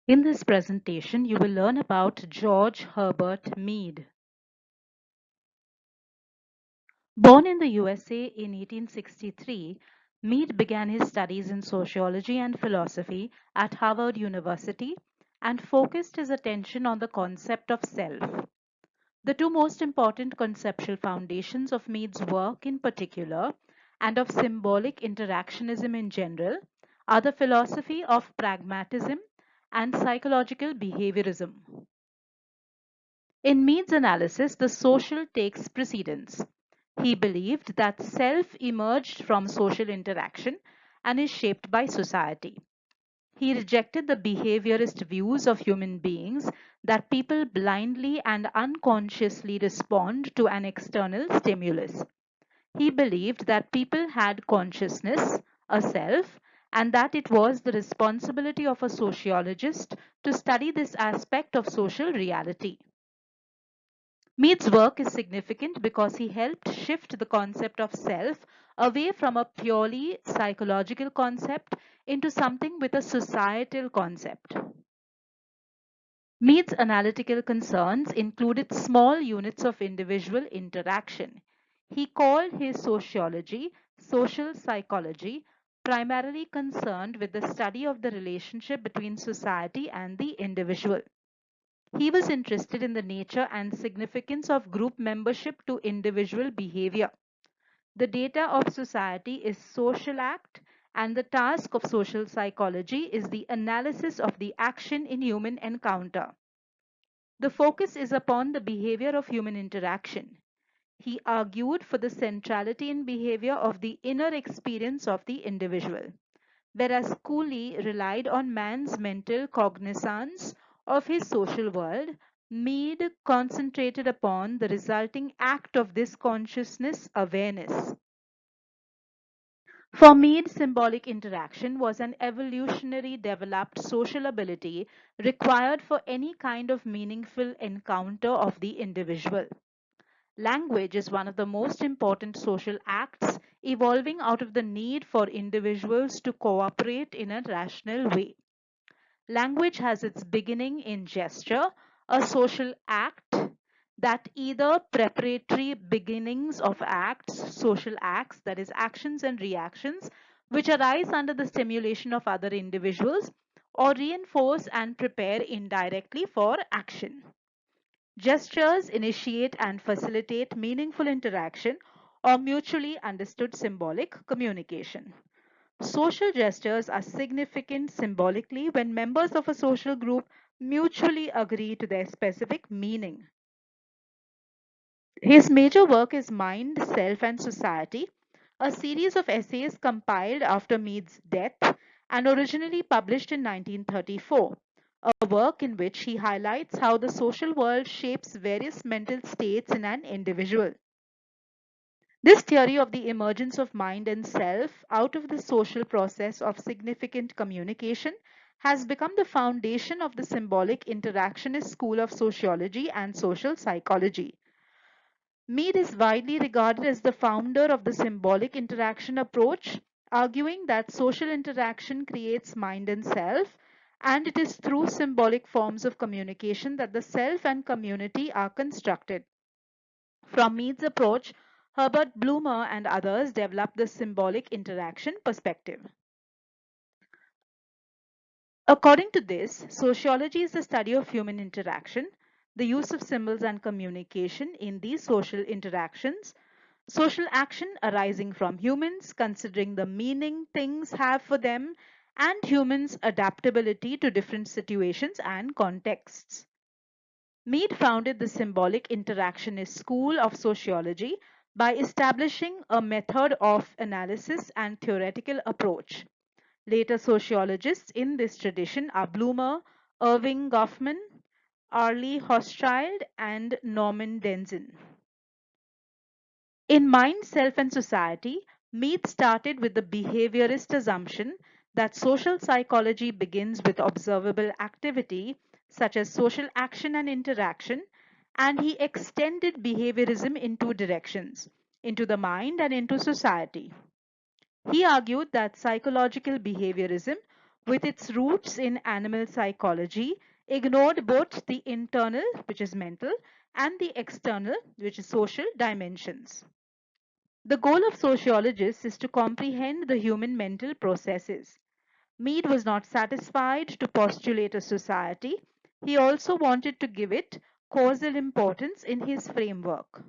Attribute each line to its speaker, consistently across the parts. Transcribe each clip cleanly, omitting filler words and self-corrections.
Speaker 1: In this presentation, you will learn about George Herbert Mead. Born in the USA in 1863, Mead began his studies in sociology and philosophy at Harvard University and focused his attention on the concept of self. The two most important conceptual foundations of Mead's work in particular, and of symbolic interactionism in general, are the philosophy of pragmatism and psychological behaviorism. In Mead's analysis, the social takes precedence. He believed that self emerged from social interaction and is shaped by society. He rejected the behaviorist views of human beings that people blindly and unconsciously respond to an external stimulus. He believed that people had consciousness, a self, and that it was the responsibility of a sociologist to study this aspect of social reality. Mead's work is significant because he helped shift the concept of self away from a purely psychological concept into something with a societal concept. Mead's analytical concerns included small units of individual interaction. He called his sociology social psychology, primarily concerned with the study of the relationship between society and the individual. He was interested in the nature and significance of group membership to individual behavior. The data of society is social act, and the task of social psychology is the analysis of the action in human encounter. The focus is upon the behavior of human interaction. He argued for the centrality in behavior of the inner experience of the individual, whereas Cooley relied on man's mental cognizance of his social world. Mead concentrated upon the resulting act of this consciousness awareness. For Mead, symbolic interaction was an evolutionary developed social ability required for any kind of meaningful encounter of the individual. Language is one of the most important social acts evolving out of the need for individuals to cooperate in a rational way. Language has its beginning in gesture, a social act that either preparatory beginnings of acts, social acts, that is, actions and reactions, which arise under the stimulation of other individuals, or reinforce and prepare indirectly for action. Gestures initiate and facilitate meaningful interaction or mutually understood symbolic communication. Social gestures are significant symbolically when members of a social group mutually agree to their specific meaning. His major work is Mind, Self and Society, a series of essays compiled after Mead's death and originally published in 1934, a work in which he highlights how the social world shapes various mental states in an individual. This theory of the emergence of mind and self out of the social process of significant communication has become the foundation of the symbolic interactionist school of sociology and social psychology. Mead is widely regarded as the founder of the symbolic interaction approach, arguing that social interaction creates mind and self, and it is through symbolic forms of communication that the self and community are constructed. From Mead's approach, Herbert Blumer and others developed the symbolic interaction perspective. According to this, sociology is the study of human interaction, the use of symbols and communication in these social interactions, social action arising from humans, considering the meaning things have for them, and humans' adaptability to different situations and contexts. Mead founded the Symbolic Interactionist School of Sociology by establishing a method of analysis and theoretical approach. Later sociologists in this tradition are Blumer, Irving Goffman, Arlie Hochschild, and Norman Denzin. In Mind, Self and Society, Mead started with the behaviorist assumption that social psychology begins with observable activity, such as social action and interaction, and he extended behaviorism in two directions, into the mind and into society. He argued that psychological behaviorism with its roots in animal psychology, ignored both the internal, which is mental, and the external, which is social dimensions. The goal of sociologists is to comprehend the human mental processes. Mead was not satisfied to postulate a society, he also wanted to give it causal importance in his framework.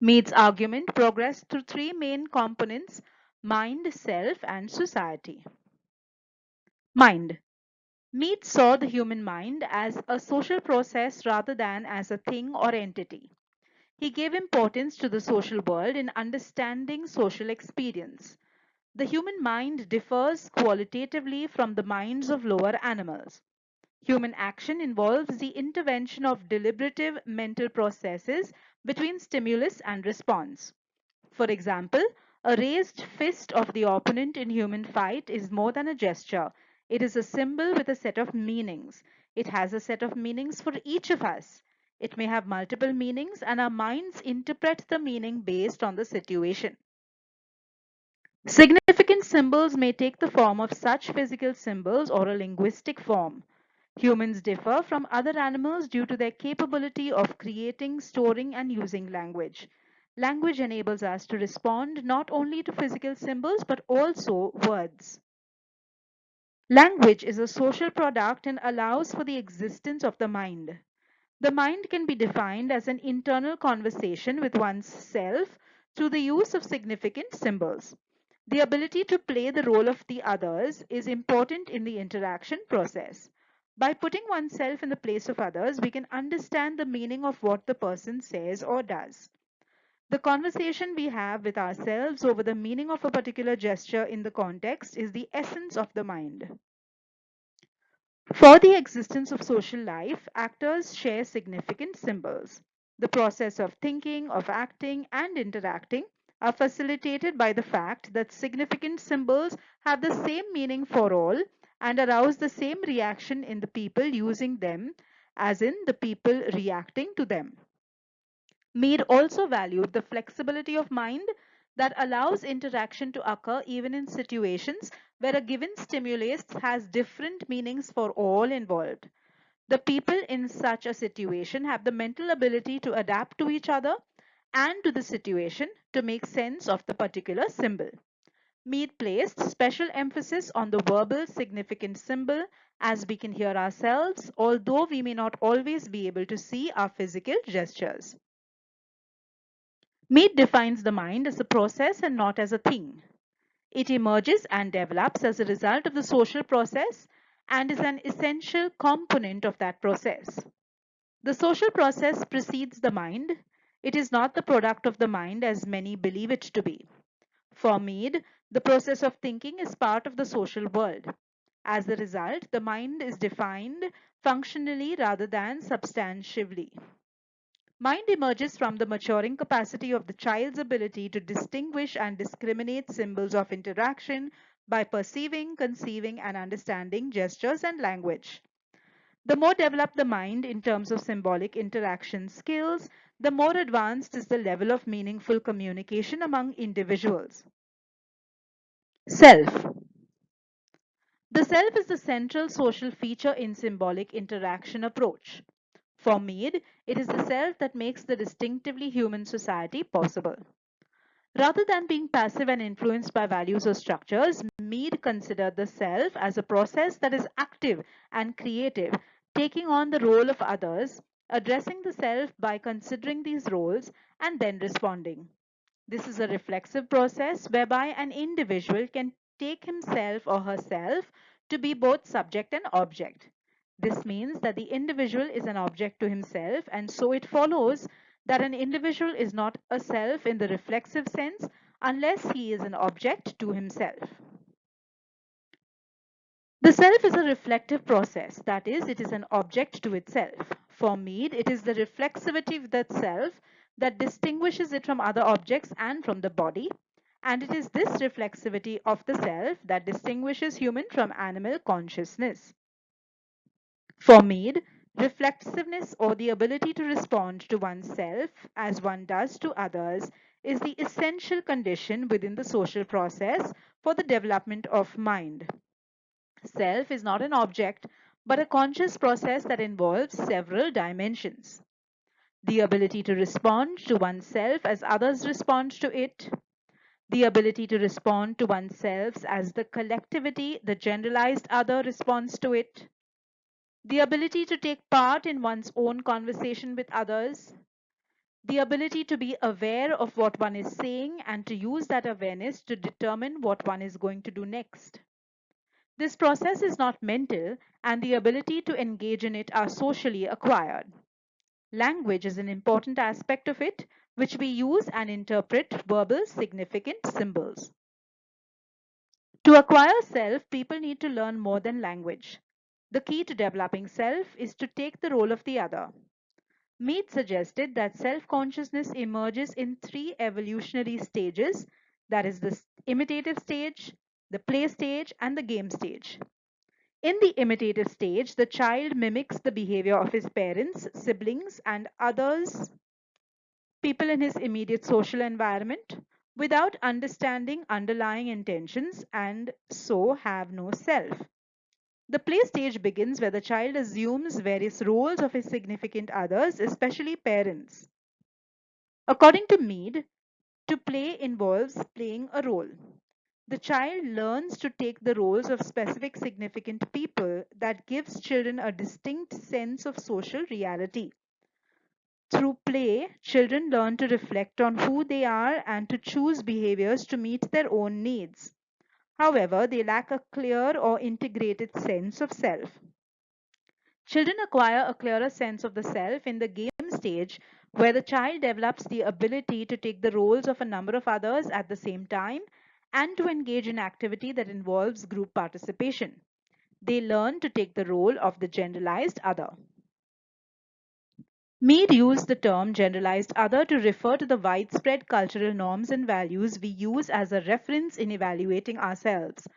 Speaker 1: Mead's argument progressed through three main components: mind, self, and society. Mind. Mead saw the human mind as a social process rather than as a thing or entity. He gave importance to the social world in understanding social experience. The human mind differs qualitatively from the minds of lower animals. Human action involves the intervention of deliberative mental processes between stimulus and response. For example, a raised fist of the opponent in human fight is more than a gesture. It is a symbol with a set of meanings. It has a set of meanings for each of us. It may have multiple meanings, and our minds interpret the meaning based on the situation. Significant symbols may take the form of such physical symbols or a linguistic form. Humans differ from other animals due to their capability of creating, storing, and using language. Language enables us to respond not only to physical symbols but also words. Language is a social product and allows for the existence of the mind. The mind can be defined as an internal conversation with one's self through the use of significant symbols. The ability to play the role of the others is important in the interaction process. By putting oneself in the place of others, we can understand the meaning of what the person says or does. The conversation we have with ourselves over the meaning of a particular gesture in the context is the essence of the mind. For the existence of social life, actors share significant symbols. The process of thinking, of acting, and interacting are facilitated by the fact that significant symbols have the same meaning for all and arouse the same reaction in the people using them as in the people reacting to them. Mead also valued the flexibility of mind that allows interaction to occur even in situations where a given stimulus has different meanings for all involved. The people in such a situation have the mental ability to adapt to each other and to the situation to make sense of the particular symbol. Mead placed special emphasis on the verbal significant symbol as we can hear ourselves, although we may not always be able to see our physical gestures. Mead defines the mind as a process and not as a thing. It emerges and develops as a result of the social process and is an essential component of that process. The social process precedes the mind. It is not the product of the mind as many believe it to be. For Mead, the process of thinking is part of the social world. As a result, the mind is defined functionally rather than substantively. Mind emerges from the maturing capacity of the child's ability to distinguish and discriminate symbols of interaction by perceiving, conceiving, and understanding gestures and language. The more developed the mind in terms of symbolic interaction skills, the more advanced is the level of meaningful communication among individuals. Self. The self is the central social feature in symbolic interaction approach. For Mead, it is the self that makes the distinctively human society possible. Rather than being passive and influenced by values or structures, Mead considered the self as a process that is active and creative, taking on the role of others, addressing the self by considering these roles, and then responding. This is a reflexive process whereby an individual can take himself or herself to be both subject and object. This means that the individual is an object to himself, and so it follows that an individual is not a self in the reflexive sense unless he is an object to himself. The self is a reflective process, that is, it is an object to itself. For Mead, it is the reflexivity of that self that distinguishes it from other objects and from the body, and it is this reflexivity of the self that distinguishes human from animal consciousness. For Mead, reflexiveness or the ability to respond to oneself as one does to others is the essential condition within the social process for the development of mind. Self is not an object, but a conscious process that involves several dimensions. The ability to respond to oneself as others respond to it, the ability to respond to oneself as the collectivity, the generalized other responds to it, the ability to take part in one's own conversation with others, the ability to be aware of what one is saying and to use that awareness to determine what one is going to do next. This process is not mental, and the ability to engage in it are socially acquired. Language is an important aspect of it, which we use and interpret verbal significant symbols. To acquire self, people need to learn more than language. The key to developing self is to take the role of the other. Mead suggested that self-consciousness emerges in three evolutionary stages, that is the imitative stage, the play stage, and the game stage. In the imitative stage, the child mimics the behavior of his parents, siblings, and others, people in his immediate social environment, without understanding underlying intentions and so have no self. The play stage begins where the child assumes various roles of his significant others, especially parents. According to Mead, to play involves playing a role. The child learns to take the roles of specific significant people that gives children a distinct sense of social reality. Through play, children learn to reflect on who they are and to choose behaviors to meet their own needs. However, they lack a clear or integrated sense of self. Children acquire a clearer sense of the self in the game stage, where the child develops the ability to take the roles of a number of others at the same time and to engage in activity that involves group participation. They learn to take the role of the generalized other. Mead used the term generalized other to refer to the widespread cultural norms and values we use as a reference in evaluating ourselves.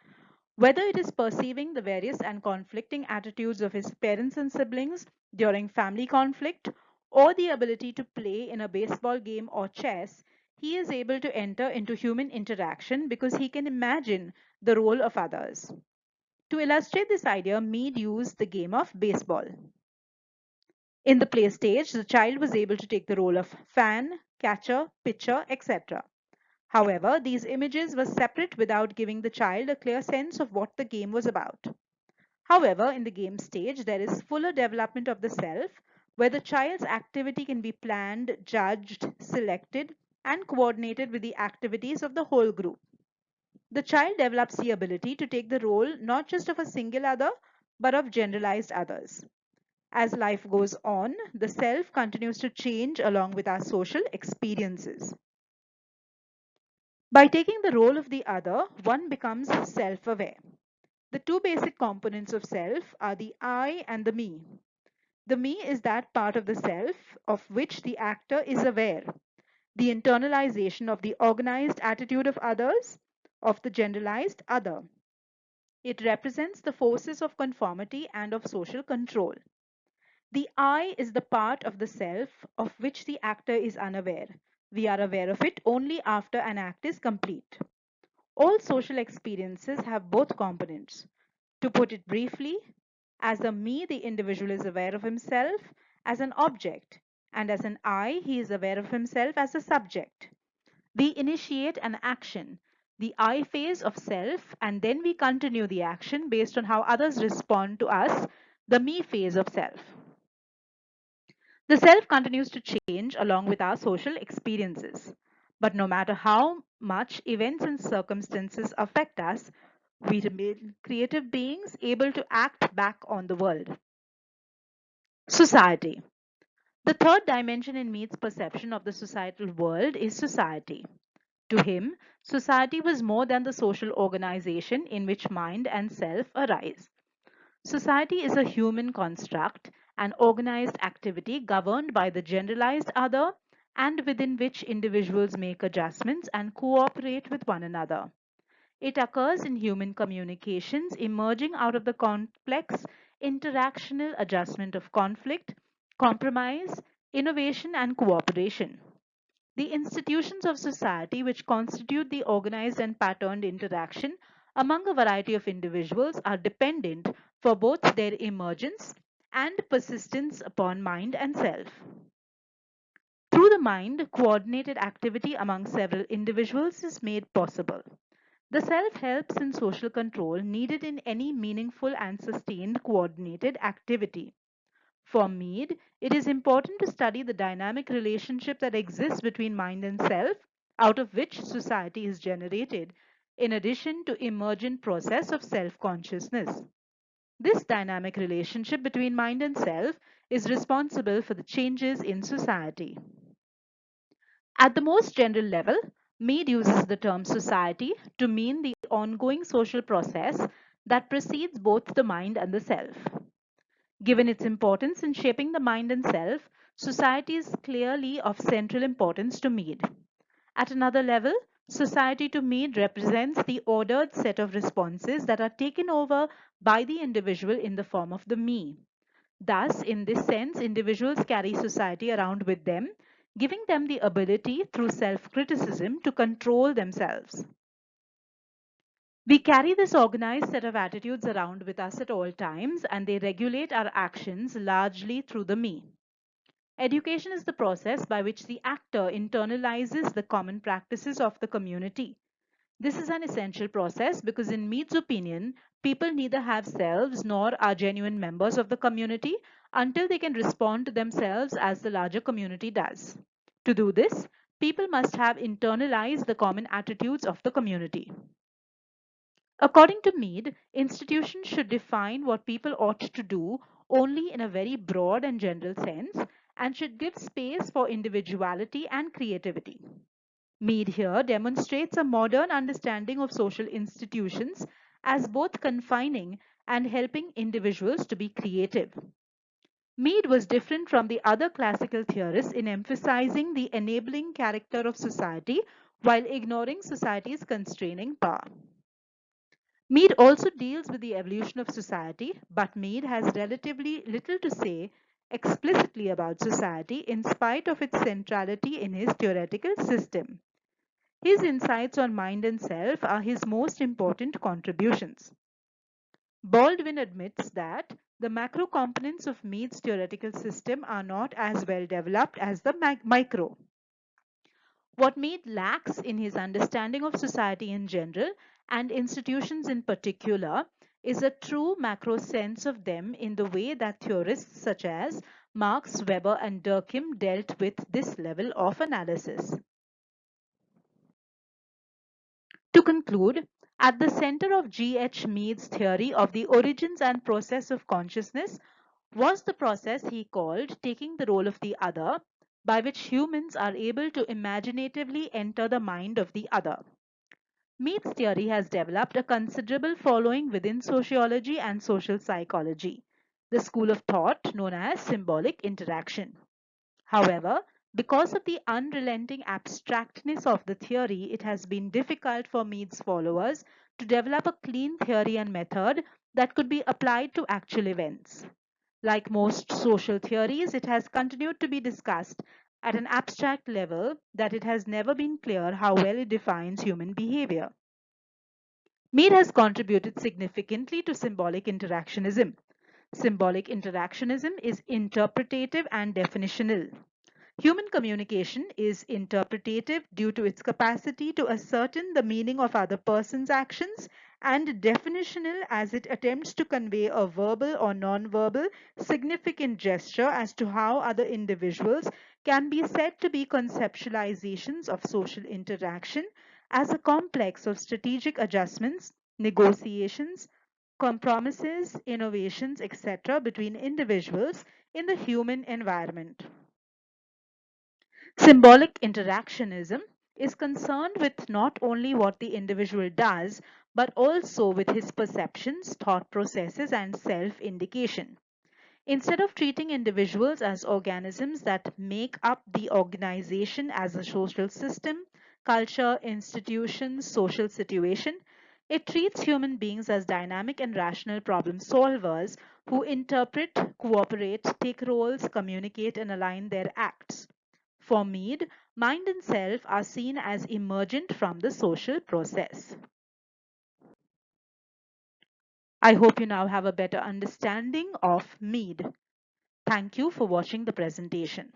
Speaker 1: Whether it is perceiving the various and conflicting attitudes of his parents and siblings during family conflict, or the ability to play in a baseball game or chess, he is able to enter into human interaction because he can imagine the role of others. To illustrate this idea, Mead used the game of baseball. In the play stage, the child was able to take the role of fan, catcher, pitcher, etc. However, these images were separate without giving the child a clear sense of what the game was about. However, in the game stage, there is fuller development of the self, where the child's activity can be planned, judged, selected, and coordinated with the activities of the whole group. The child develops the ability to take the role not just of a single other, but of generalized others. As life goes on, the self continues to change along with our social experiences. By taking the role of the other, one becomes self-aware. The two basic components of self are the I and the me. The me is that part of the self of which the actor is aware, the internalization of the organized attitude of others, of the generalized other. It represents the forces of conformity and of social control. The I is the part of the self of which the actor is unaware. We are aware of it only after an act is complete. All social experiences have both components. To put it briefly, as a me, the individual is aware of himself as an object, and as an I, he is aware of himself as a subject. We initiate an action, the I phase of self, and then we continue the action based on how others respond to us, the me phase of self. The self continues to change along with our social experiences. But no matter how much events and circumstances affect us, we remain creative beings able to act back on the world. Society. The third dimension in Mead's perception of the societal world is society. To him, society was more than the social organization in which mind and self arise. Society is a human construct, an organized activity governed by the generalized other and within which individuals make adjustments and cooperate with one another. It occurs in human communications emerging out of the complex interactional adjustment of conflict, compromise, innovation, and cooperation. The institutions of society which constitute the organized and patterned interaction among a variety of individuals are dependent for both their emergence and persistence upon mind and self. Through the mind, coordinated activity among several individuals is made possible. The self helps in social control needed in any meaningful and sustained coordinated activity. For Mead, it is important to study the dynamic relationship that exists between mind and self, out of which society is generated, in addition to emergent process of self-consciousness. This dynamic relationship between mind and self is responsible for the changes in society. At the most general level, Mead uses the term society to mean the ongoing social process that precedes both the mind and the self. Given its importance in shaping the mind and self, society is clearly of central importance to Mead. At another level, society to Mead represents the ordered set of responses that are taken over by the individual in the form of the me. Thus, in this sense, individuals carry society around with them, giving them the ability through self-criticism to control themselves. We carry this organized set of attitudes around with us at all times, and they regulate our actions largely through the me. Education is the process by which the actor internalizes the common practices of the community. This is an essential process because, in Mead's opinion, people neither have selves nor are genuine members of the community until they can respond to themselves as the larger community does. To do this, people must have internalized the common attitudes of the community. According to Mead, institutions should define what people ought to do only in a very broad and general sense and should give space for individuality and creativity. Mead here demonstrates a modern understanding of social institutions as both confining and helping individuals to be creative. Mead was different from the other classical theorists in emphasizing the enabling character of society while ignoring society's constraining power. Mead also deals with the evolution of society, but Mead has relatively little to say explicitly about society in spite of its centrality in his theoretical system. His insights on mind and self are his most important contributions. Baldwin admits that the macro components of Mead's theoretical system are not as well developed as the micro. What Mead lacks in his understanding of society in general and institutions in particular is a true macro sense of them in the way that theorists such as Marx, Weber, and Durkheim dealt with this level of analysis. To conclude, at the center of G. H. Mead's theory of the origins and process of consciousness was the process he called taking the role of the other, by which humans are able to imaginatively enter the mind of the other. Mead's theory has developed a considerable following within sociology and social psychology, the school of thought known as symbolic interaction. However, because of the unrelenting abstractness of the theory, it has been difficult for Mead's followers to develop a clean theory and method that could be applied to actual events. Like most social theories, it has continued to be discussed at an abstract level that it has never been clear how well it defines human behavior. Mead has contributed significantly to symbolic interactionism. Symbolic interactionism is interpretative and definitional. Human communication is interpretative due to its capacity to ascertain the meaning of other person's actions and definitional as it attempts to convey a verbal or non-verbal significant gesture as to how other individuals can be said to be conceptualizations of social interaction as a complex of strategic adjustments, negotiations, compromises, innovations, etc. between individuals in the human environment. Symbolic interactionism is concerned with not only what the individual does, but also with his perceptions, thought processes, and self-indication. Instead of treating individuals as organisms that make up the organization as a social system, culture, institution, social situation, it treats human beings as dynamic and rational problem solvers who interpret, cooperate, take roles, communicate, and align their acts. For Mead, mind and self are seen as emergent from the social process. I hope you now have a better understanding of Mead. Thank you for watching the presentation.